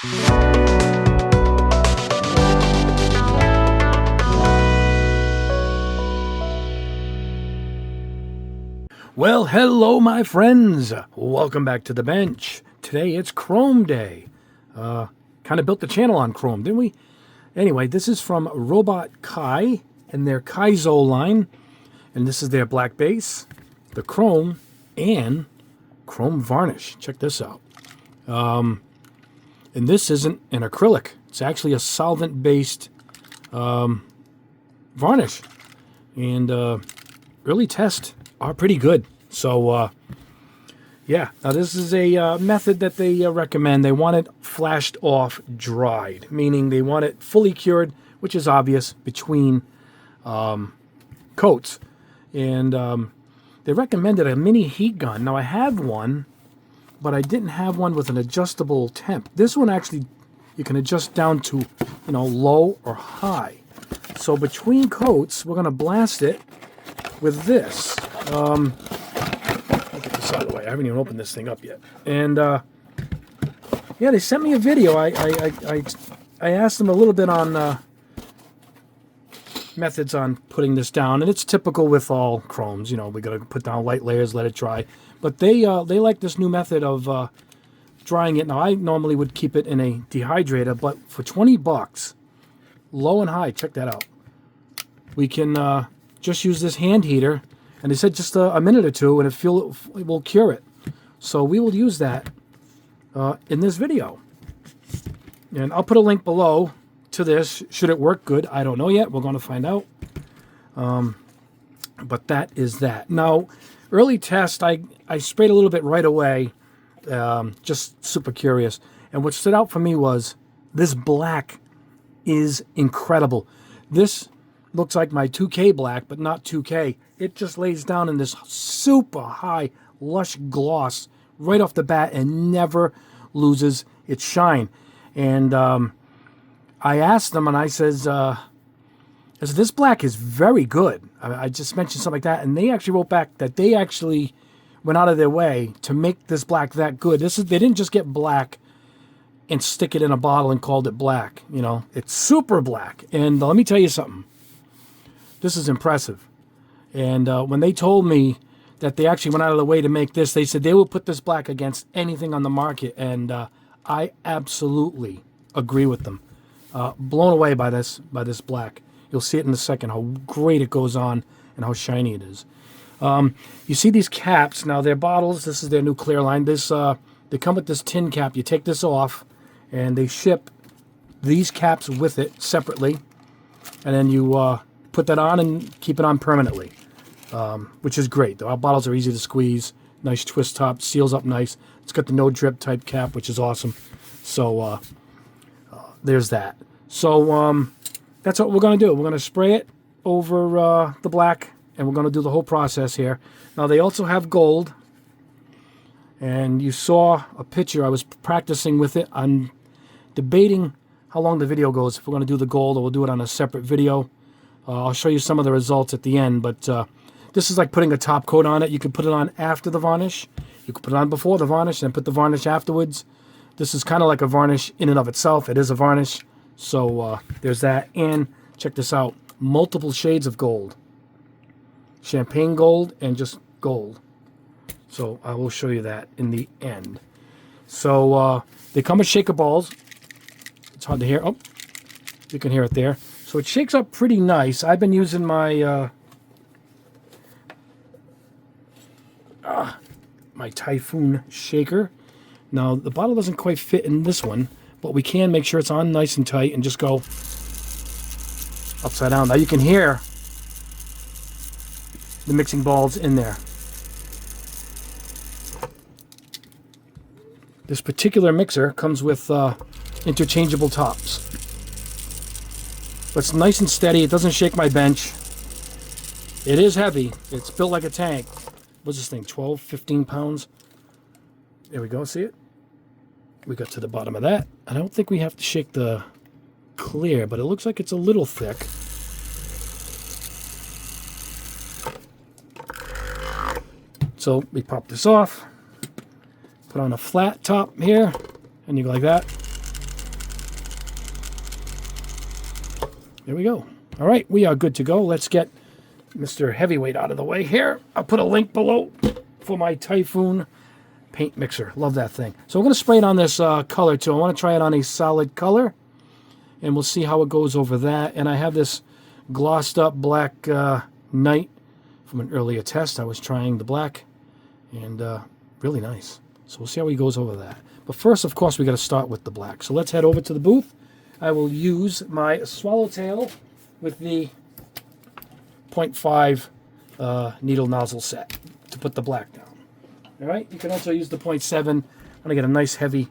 Well, hello, my friends. Welcome back to the bench. Today it's Chrome Day. Kind of built the channel on Chrome, didn't we? Anyway, this is from Robot Kai and their Kaizo line. And this is their black base, the Chrome, and Chrome Varnish. Check this out. And this isn't an acrylic. It's actually a solvent-based varnish. And early tests are pretty good. So, yeah. Now, this is a method that they recommend. They want it flashed off dried, meaning they want it fully cured, which is obvious, between coats. And they recommended a mini heat gun. Now, I have one, but I didn't have one with an adjustable temp. This one actually you can adjust down to, low or high. So between coats, we're going to blast it with this. I'll get this out of the way. I haven't even opened this thing up yet. And yeah, they sent me a video. I asked them a little bit on methods on putting this down, and it's typical with all chromes. We got to put down light layers, let it dry. But they like this new method of drying it. Now, I normally would keep it in a dehydrator, but for $20, low and high, check that out. We can just use this hand heater, and they said just a minute or two, and it will cure it. So we will use that in this video. And I'll put a link below to this. Should it work good? I don't know yet. We're going to find out. But that is that. Now, early test, I sprayed a little bit right away, just super curious. And what stood out for me was this black is incredible. This looks like my 2K black, but not 2K. It just lays down in this super high, lush gloss right off the bat and never loses its shine. And I asked them, and I said, this black is very good. I just mentioned something like that, and they actually wrote back that they actually went out of their way to make this black that good. They didn't just get black and stick it in a bottle and called it black. It's super black. And let me tell you something. This is impressive. And when they told me that they actually went out of the way to make this, they said they will put this black against anything on the market. And I absolutely agree with them. Blown away by this black. You'll see it in a second, how great it goes on and how shiny it is. You see these caps. Now, they're bottles. This is their new clear line. They come with this tin cap. You take this off, and they ship these caps with it separately. And then you put that on and keep it on permanently, which is great. Our bottles are easy to squeeze. Nice twist top. Seals up nice. It's got the no drip type cap, which is awesome. So there's that. So that's what we're going to do. We're going to spray it over the black, and we're going to do the whole process here. Now, they also have gold, and you saw a picture. I was practicing with it. I'm debating how long the video goes, if we're going to do the gold or we'll do it on a separate video. I'll show you some of the results at the end, but this is like putting a top coat on it. You can put it on after the varnish. You can put it on before the varnish and put the varnish afterwards. This is kind of like a varnish in and of itself. It is a varnish. So there's that. And check this out. Multiple shades of gold. Champagne gold and just gold. So I will show you that in the end. So they come with shaker balls. It's hard to hear. Oh, you can hear it there. So it shakes up pretty nice. I've been using my my Typhoon shaker. Now, the bottle doesn't quite fit in this one, but we can make sure it's on nice and tight and just go upside down. Now you can hear the mixing balls in there. This particular mixer comes with interchangeable tops. But it's nice and steady. It doesn't shake my bench. It is heavy. It's built like a tank. What's this thing, 12, 15 pounds? There we go, see it? We got to the bottom of that. I don't think we have to shake the clear, but it looks like it's a little thick. So we pop this off, put on a flat top here, and you go like that. There we go. All right, we are good to go. Let's get Mr. Heavyweight out of the way here. I'll put a link below for my Typhoon paint mixer. Love that thing. So I'm going to spray it on this color too. I want to try it on a solid color, and we'll see how it goes over that. And I have this glossed up black Night from an earlier test. I was trying the black, and really nice. So we'll see how he goes over that. But first, of course, we got to start with the black. So let's head over to the booth. I will use my swallowtail with the 0.5 needle nozzle set to put the black down. All right, you can also use the 0.7. I'm gonna get a nice heavy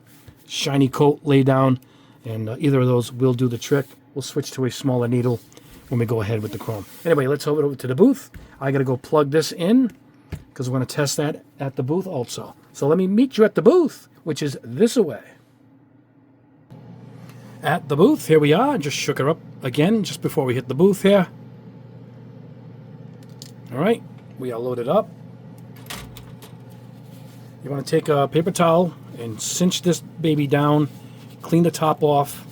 shiny coat laid down, and either of those will do the trick. We'll switch to a smaller needle when we go ahead with the chrome. Anyway, let's head over to the booth. I gotta go plug this in because we're gonna test that at the booth also. So let me meet you at the booth, which is this way. At the booth, here we are. Just shook her up again just before we hit the booth here. All right, we are loaded up. You want to take a paper towel and cinch this baby down, clean the top off.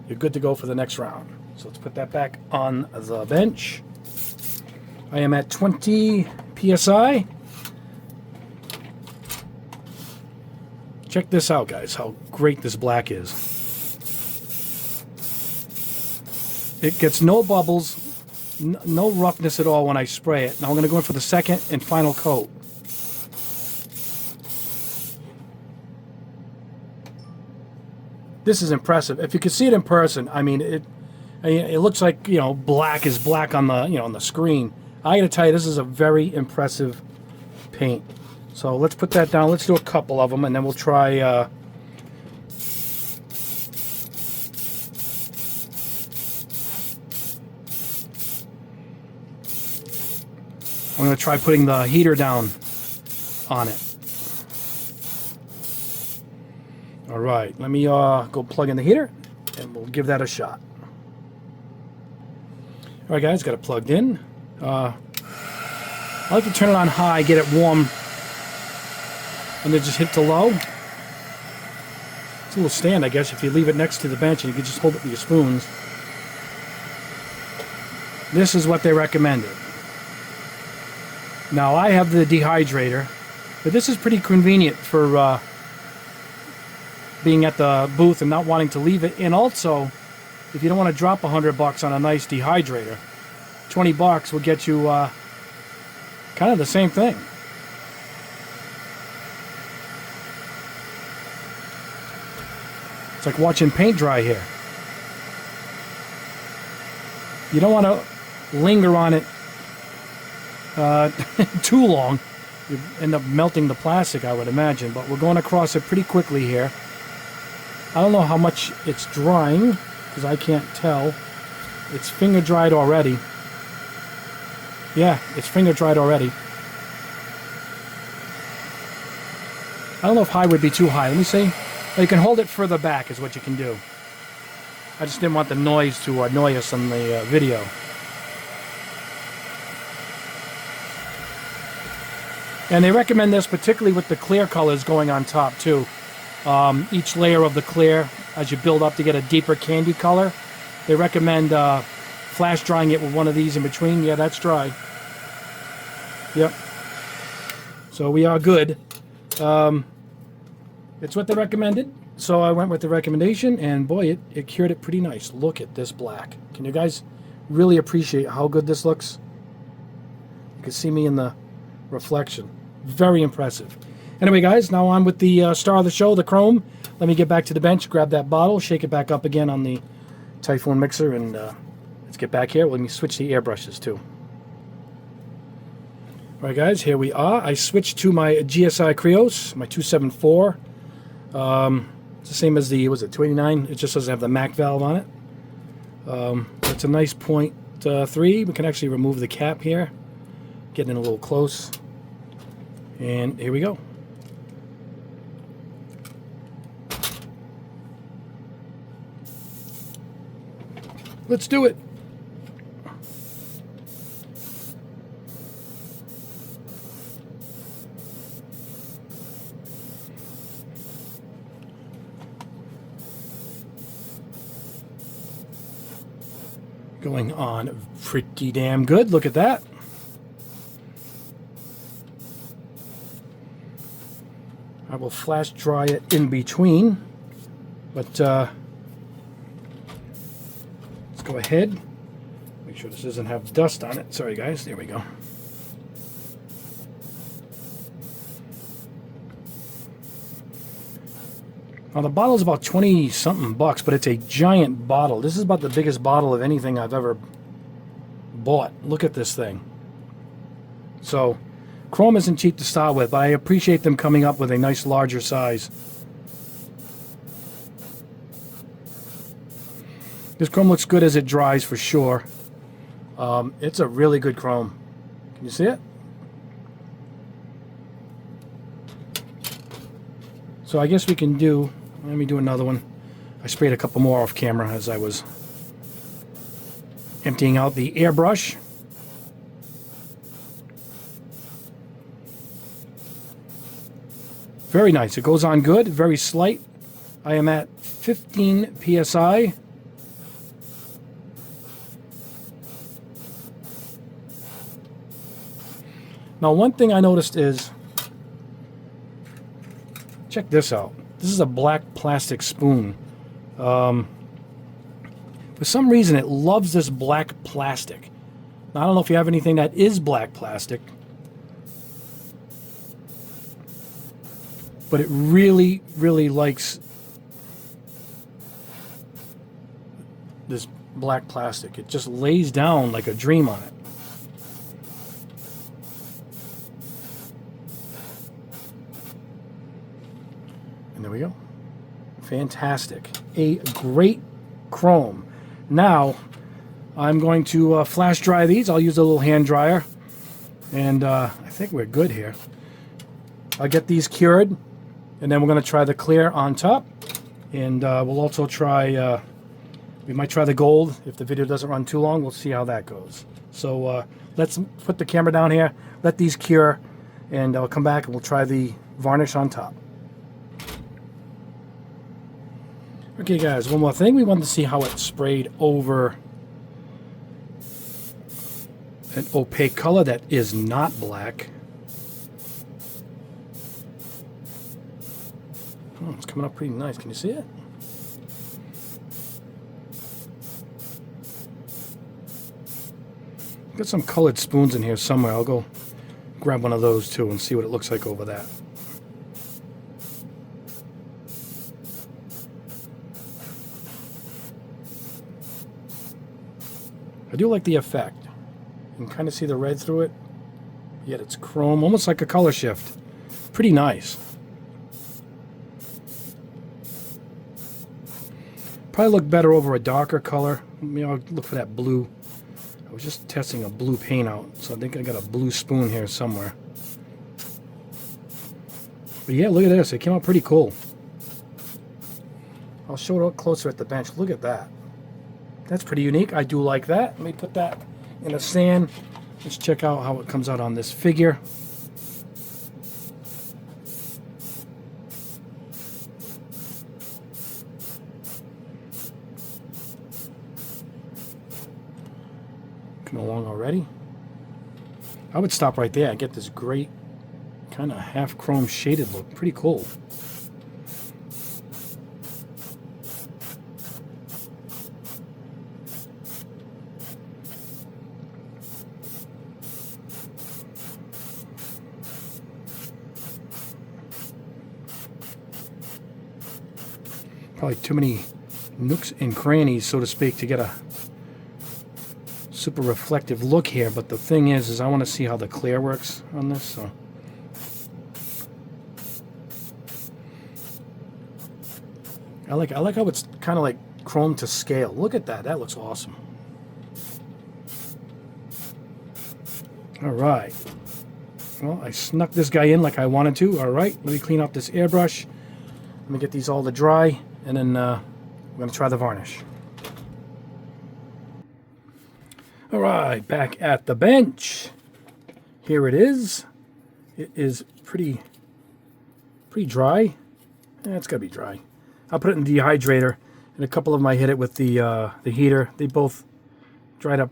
You're good to go for the next round. So let's put that back on the bench. I am at 20 PSI. Check this out, guys, how great this black is. It gets no bubbles, no roughness at all when I spray it. Now I'm going to go in for the second and final coat. This is impressive. If you could see it in person, I mean, it looks like, you know, black is black on the, you know, on the screen. I got to tell you, this is a very impressive paint. So let's put that down. Let's do a couple of them, and then we'll try. I'm going to try putting the heater down on it. All right, let me go plug in the heater, and we'll give that a shot. All right, guys, got it plugged in. I like to turn it on high, get it warm, and then just hit the low. It's a little stand, I guess, if you leave it next to the bench, and you can just hold it with your spoons. This is what they recommended. Now, I have the dehydrator, but this is pretty convenient for being at the booth and not wanting to leave it. And also, if you don't want to drop $100 on a nice dehydrator, $20 will get you kind of the same thing. It's like watching paint dry here. You don't want to linger on it too long. You end up melting the plastic, I would imagine, but we're going across it pretty quickly here. I don't know how much it's drying because I can't tell. It's finger dried already. Yeah, it's finger dried already. I don't know if high would be too high. Let me see. Oh, you can hold it further back is what you can do. I just didn't want the noise to annoy us on the video. And they recommend this particularly with the clear colors going on top too. Each layer of the clear, as you build up to get a deeper candy color, they recommend flash drying it with one of these in between. Yeah, that's dry. Yep. So we are good. It's what they recommended. So I went with the recommendation, and boy, it cured it pretty nice. Look at this black. Can you guys really appreciate how good this looks? You can see me in the reflection. Very impressive. Anyway, guys, now on with the star of the show, the chrome. Let me get back to the bench, grab that bottle, shake it back up again on the Typhoon mixer, and let's get back here. Let me switch the airbrushes too. All right, guys, here we are. I switched to my GSI Krios, my 274. It's the same as the, was it 289? It just doesn't have the MAC valve on it. It's a nice 0.3. We can actually remove the cap here. Getting in a little close. And here we go. Let's do it. going on pretty damn good. Look at that. I will flash dry it in between, but let's go ahead. Make sure this doesn't have dust on it. Sorry guys, there we go. Now the bottle is about 20 something bucks, but it's a giant bottle. This is about the biggest bottle of anything I've ever bought. Look at this thing. So chrome isn't cheap to start with, but I appreciate them coming up with a nice larger size. This chrome looks good as it dries for sure. It's a really good chrome. Can you see it? So I guess we can do, let me do another one. I sprayed a couple more off camera as I was emptying out the airbrush. Very nice. It goes on good, very slight. I am at 15 psi. Now one thing I noticed is, check this out. This is a black plastic spoon. For some reason it loves this black plastic. Now I don't know if you have anything that is black plastic, but it really, really likes this black plastic. It just lays down like a dream on it. And there we go. Fantastic. A great chrome. Now, I'm going to flash dry these. I'll use a little hand dryer. And I think we're good here. I'll get these cured. And then we're going to try the clear on top. And we'll also try, we might try the gold. If the video doesn't run too long, we'll see how that goes. So let's put the camera down here, let these cure, and I'll come back and we'll try the varnish on top. Okay guys, one more thing. We wanted to see how it sprayed over an opaque color that is not black. Oh, it's coming up pretty nice. Can you see it? Got some colored spoons in here somewhere. I'll go grab one of those too and see what it looks like over that. I do like the effect. You can kind of see the red through it, yet it's chrome, almost like a color shift. Pretty nice. Probably look better over a darker color. I'll look for that blue. I was just testing a blue paint out, so I think I got a blue spoon here somewhere. But yeah, look at this. It came out pretty cool. I'll show it up closer at the bench. Look at that. That's pretty unique. I do like that. Let me put that in a stand. Let's check out how it comes out on this figure. Come along already. I would stop right there and get this great kind of half chrome shaded look. Pretty cool. Probably too many nooks and crannies, so to speak, to get a super reflective look here. But the thing is I want to see how the clear works on this. So I like how it's kind of like chrome to scale. Look at that. That looks awesome. All right. Well, I snuck this guy in like I wanted to. All right. Let me clean up this airbrush. Let me get these all to dry, and then we're going to try the varnish. All right, back at the bench. Here it is. It is pretty dry. It's got to be dry. I'll put it in the dehydrator, and a couple of them I hit it with the heater. They both dried up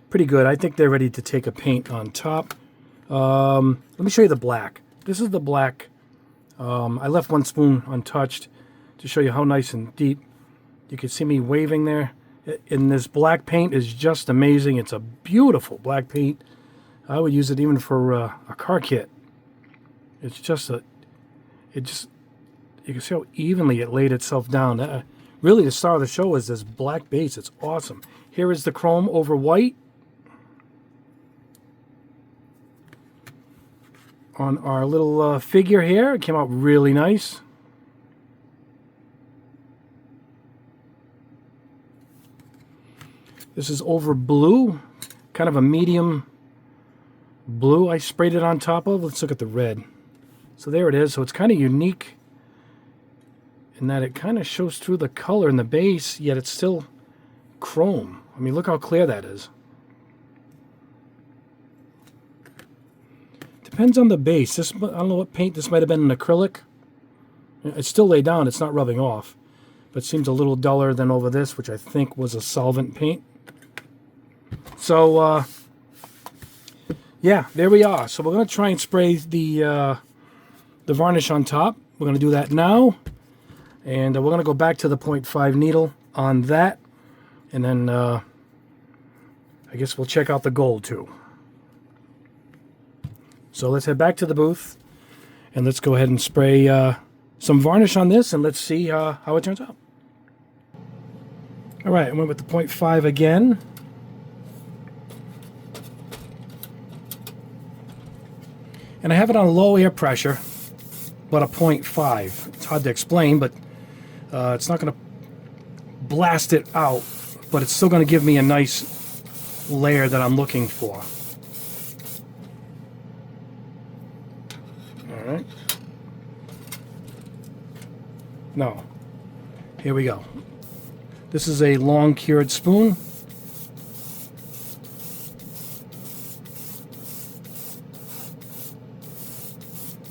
pretty good. I think they're ready to take a paint on top. Let me show you the black. This is the black. I left one spoon untouched to show you how nice and deep. You can see me waving there. And this black paint is just amazing. It's a beautiful black paint. I would use it even for a car kit. It's just you can see how evenly it laid itself down. Really, the star of the show is this black base. It's awesome. Here is the chrome over white on our little figure here. It came out really nice. This is over blue, kind of a medium blue I sprayed it on top of. Let's look at the red. So there it is. So it's kind of unique in that it kind of shows through the color in the base, yet it's still chrome. I mean, look how clear that is. Depends on the base. This, I don't know what paint. This might have been an acrylic. It's still laid down. It's not rubbing off. But it seems a little duller than over this, which I think was a solvent paint. So, yeah, there we are. So we're going to try and spray the varnish on top. We're going to do that now. And we're going to go back to the 0.5 needle on that. And then I guess we'll check out the gold too. So let's head back to the booth. And let's go ahead and spray some varnish on this. And let's see how it turns out. All right, I went with the 0.5 again. And I have it on low air pressure, but a 0.5. It's hard to explain, but it's not going to blast it out, but it's still going to give me a nice layer that I'm looking for. All right. No. Here we go. This is a long cured spoon.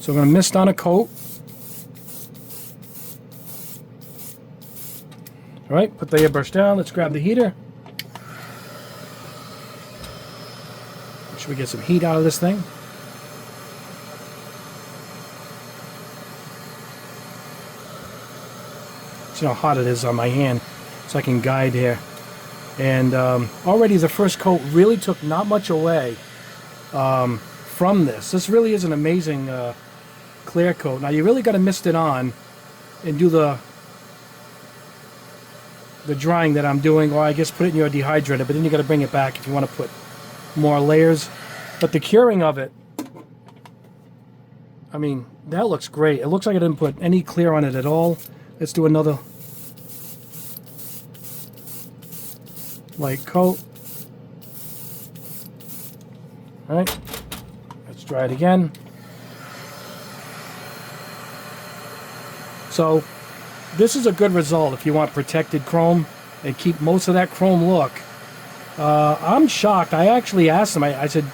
So I'm going to mist on a coat. All right, put the airbrush down. Let's grab the heater. Make sure we get some heat out of this thing. See how hot it is on my hand, so I can guide here. And already the first coat really took not much away from this. This really is an amazing clear coat. Now you really got to mist it on and do the drying that I'm doing, or I guess put it in your dehydrator, but then you got to bring it back if you want to put more layers. But the curing of it, I mean, that looks great. It looks like I didn't put any clear on it at all. Let's do another light coat. All right, let's try it again. So this is a good result if you want protected chrome and keep most of that chrome look. I'm shocked. I actually asked them, I said,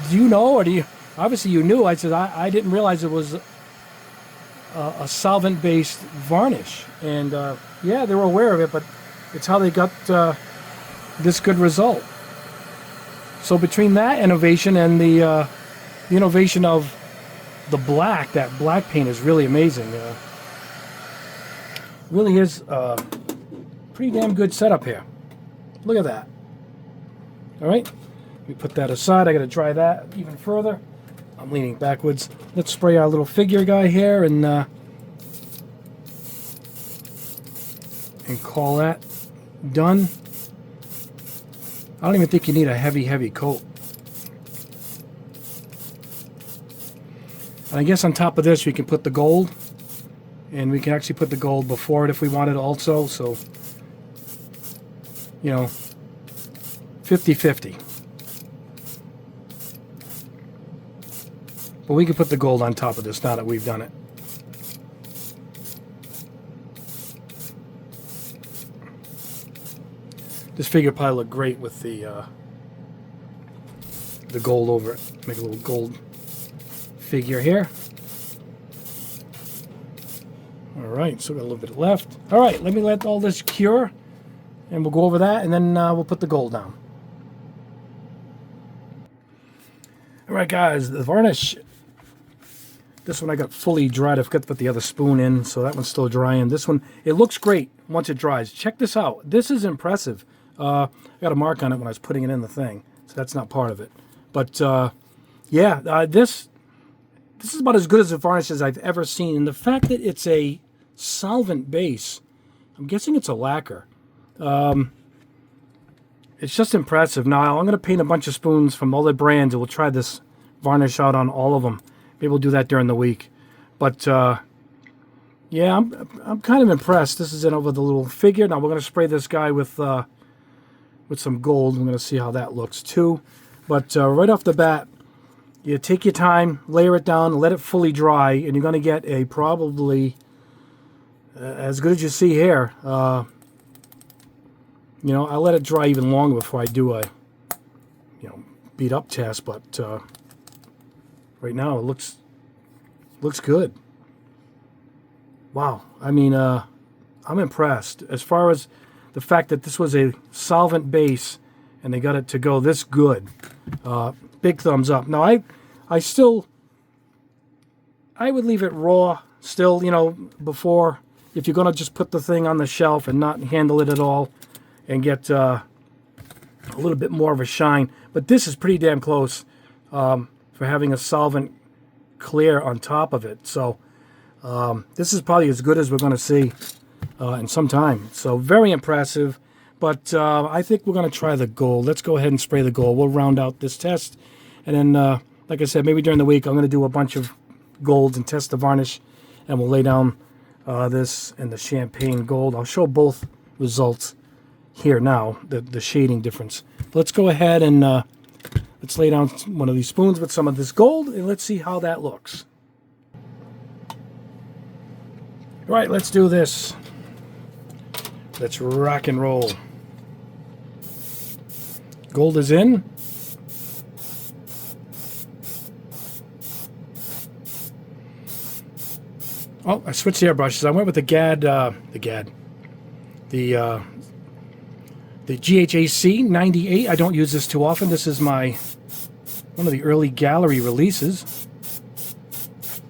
do you know, or do you, obviously you knew. I said, I didn't realize it was a solvent-based varnish. And yeah, they were aware of it, but it's how they got this good result. So between that innovation and the innovation of the black, that black paint is really amazing. Really is a pretty damn good setup here. Look at that. All right, we put that aside. I got to dry that even further. I'm leaning backwards. Let's spray our little figure guy here and call that done. I don't even think you need a heavy coat. And I guess on top of this we can put the gold, and we can actually put the gold before it if we wanted also. So, you know, 50-50. But we can put the gold on top of this now that we've done it. This figure probably look great with the gold over it. Make a little gold figure here. All right, so got a little bit left. All right, let me let all this cure. and we'll go over that, and then we'll put the gold down. All right, guys, the varnish. This one I got fully dried. I forgot to put the other spoon in, so that one's still drying. This one, it looks great once it dries. Check this out. This is impressive. I got a mark on it when I was putting it in the thing, so that's not part of it. But yeah, this is about as good as a varnish as I've ever seen. And the fact that it's a solvent base, I'm guessing it's a lacquer. It's just impressive. Now, I'm going to paint a bunch of spoons from all the brands, and we'll try this varnish out on all of them. Maybe we'll do that during the week. But, yeah, I'm kind of impressed. This is in over the little figure. Now, we're going to spray this guy with some gold. We're going to see how that looks, too. But right off the bat, you take your time, layer it down, let it fully dry, and you're going to get a probably as good as you see here. You know, I let it dry even longer before I do a, beat up test, but right now it looks good. Wow. I mean, I'm impressed as far as the fact that this was a solvent base and they got it to go this good. Big thumbs up. Now, I would leave it raw still, before, if you're going to just put the thing on the shelf and not handle it at all and get a little bit more of a shine. But this is pretty damn close for having a solvent clear on top of it. So this is probably as good as we're going to see in some time. So very impressive. But I think we're going to try the gold. Let's go ahead and spray the gold. We'll round out this test. And then, like I said, maybe during the week I'm going to do a bunch of golds and test the varnish. And we'll lay down this and the champagne gold. I'll show both results here now, the shading difference. Let's go ahead and let's lay down one of these spoons with some of this gold, and let's see how that looks. All right, let's do this. Let's rock and roll. Gold is in. Oh, I switched the airbrushes. I went with the GHAC 98. I don't use this too often. This is one of the early gallery releases.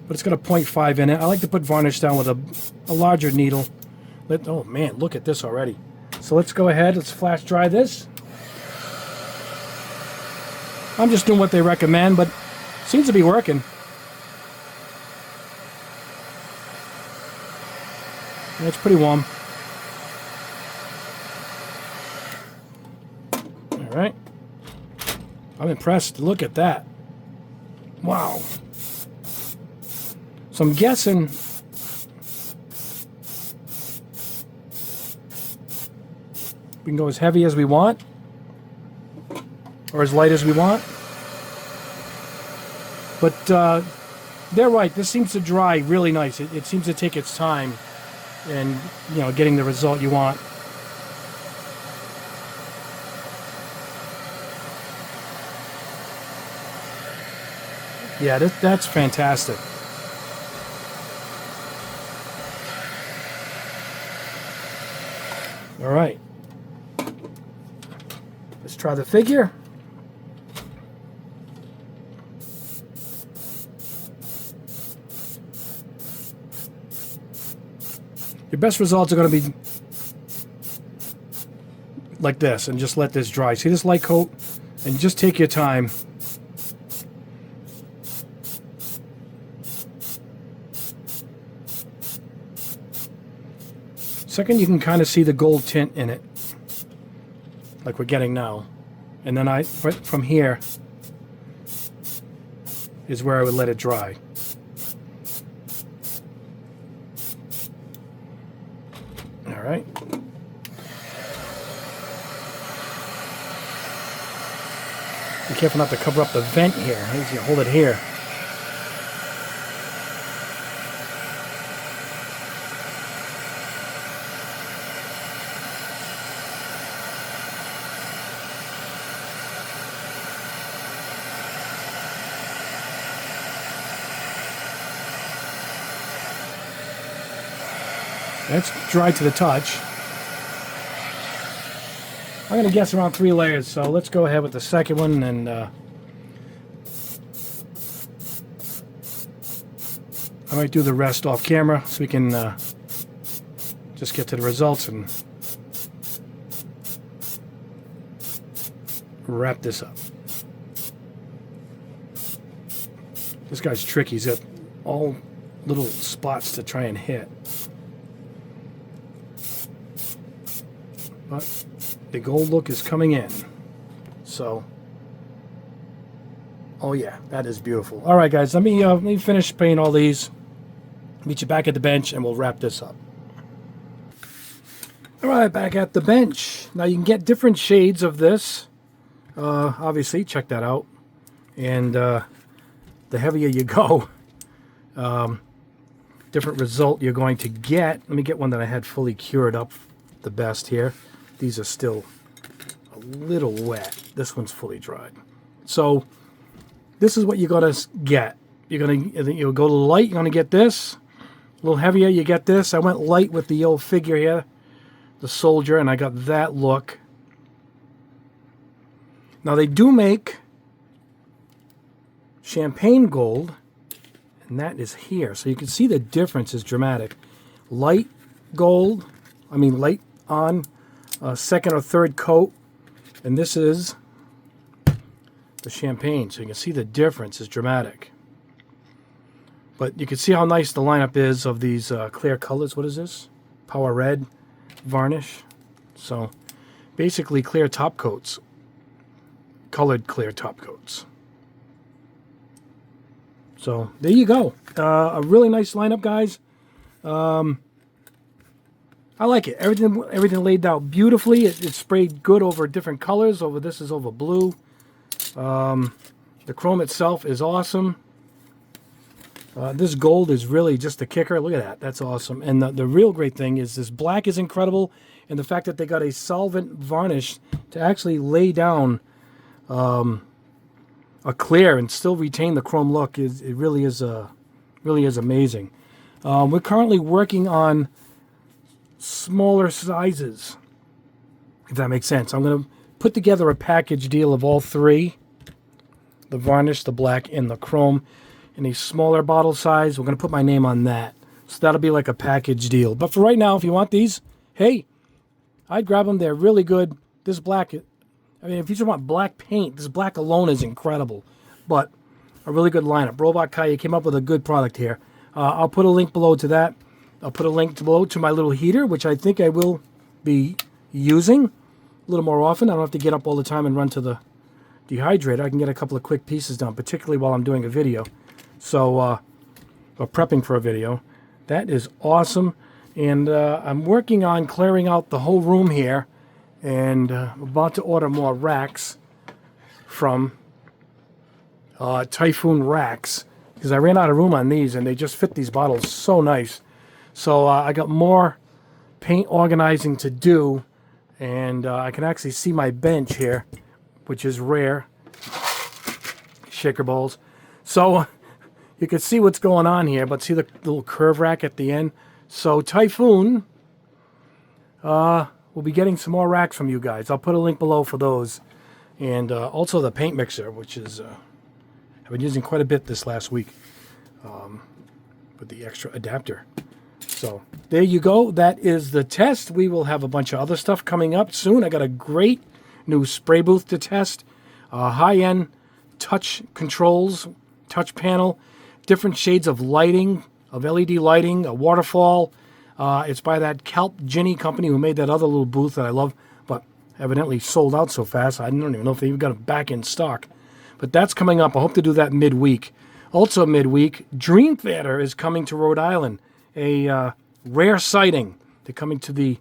But it's got a 0.5 in it. I like to put varnish down with a larger needle. Oh man, look at this already. So let's go ahead. Let's flash dry this. I'm just doing what they recommend, but seems to be working. Yeah, it's pretty warm. All right. I'm impressed. Look at that. Wow. So I'm guessing we can go as heavy as we want or as light as we want. But they're right. This seems to dry really nice. It seems to take its time and, getting the result you want. Yeah, that's fantastic. All right. Let's try the figure. Your best results are going to be like this, and just let this dry. See this light coat? And just take your time. Second, you can kind of see the gold tint in it, like we're getting now. And then from here is where I would let it dry. All right. Be careful not to cover up the vent here. I need to hold it here. That's dry to the touch. I'm going to guess around 3 layers, so let's go ahead with the second one, and I might do the rest off camera so we can just get to the results and wrap this up. This guy's tricky. He's got all little spots to try and hit. But the gold look is coming in. So, oh yeah, that is beautiful. All right, guys, let me finish painting all these. Meet you back at the bench, and we'll wrap this up. All right, back at the bench. Now you can get different shades of this. Obviously, check that out. And the heavier you go, different result you're going to get. Let me get one that I had fully cured up the best here. These are still a little wet. This one's fully dried. So this is what you're gonna get. You'll go to light. You're gonna get this. A little heavier, you get this. I went light with the old figure here, the soldier, and I got that look. Now they do make champagne gold, and that is here. So you can see the difference is dramatic. Light gold, light on second or third coat, and this is the champagne. So you can see the difference is dramatic. But you can see how nice the lineup is of these clear colors. What is this? Power Red, Varnish. So basically clear top coats, colored clear top coats. So there you go. A really nice lineup, guys. I like it. Everything laid out beautifully. It sprayed good over different colors. This is over blue. The chrome itself is awesome. This gold is really just a kicker. Look at that. That's awesome. And the real great thing is this black is incredible. And the fact that they got a solvent varnish to actually lay down a clear and still retain the chrome look really is amazing. We're currently working on smaller sizes, if that makes sense. I'm going to put together a package deal of all three, the varnish, the black, and the chrome, in a smaller bottle size. We're going to put my name on that. So that'll be like a package deal. But for right now, if you want these, hey, I'd grab them. They're really good. This black, if you just want black paint, this black alone is incredible. But a really good lineup. Robot Kai came up with a good product here. I'll put a link below to that. I'll put a link below to my little heater, which I think I will be using a little more often. I don't have to get up all the time and run to the dehydrator. I can get a couple of quick pieces done, particularly while I'm doing a video. So, or prepping for a video. That is awesome. And I'm working on clearing out the whole room here. And I'm about to order more racks from Typhoon Racks, because I ran out of room on these, and they just fit these bottles so nice. So I got more paint organizing to do, and I can actually see my bench here, which is rare. Shaker bowls. So you can see what's going on here, but see the little curve rack at the end? So Typhoon will be getting some more racks from you guys. I'll put a link below for those. And also the paint mixer, which is I've been using quite a bit this last week with the extra adapter. So there you go. That is the test. We will have a bunch of other stuff coming up soon. I got a great new spray booth to test. High-end touch controls, touch panel, different shades of lighting, of LED lighting, a waterfall. It's by that Kelp Ginny company who made that other little booth that I love, but evidently sold out so fast. I don't even know if they even got it back in stock. But that's coming up. I hope to do that midweek. Also midweek, Dream Theater is coming to Rhode Island. A rare sighting. They're coming to the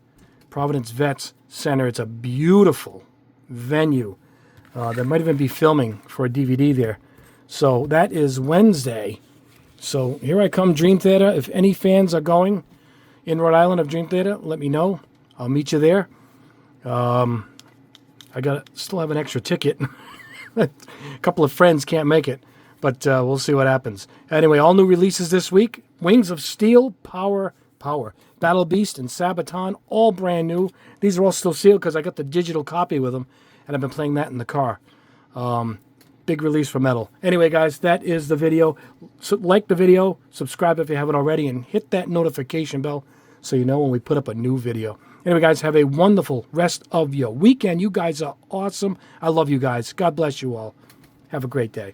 Providence Vets Center. It's a beautiful venue. They might even be filming for a DVD there. So that is Wednesday. So here I come, Dream Theater. If any fans are going in Rhode Island of Dream Theater, let me know. I'll meet you there. I still have an extra ticket. A couple of friends can't make it, but we'll see what happens. Anyway, all new releases this week. Wings of Steel, Power. Battle Beast and Sabaton, all brand new. These are all still sealed because I got the digital copy with them, and I've been playing that in the car. Big release for metal. Anyway, guys, that is the video. So like the video, subscribe if you haven't already, and hit that notification bell so you know when we put up a new video. Anyway, guys, have a wonderful rest of your weekend. You guys are awesome. I love you guys. God bless you all. Have a great day.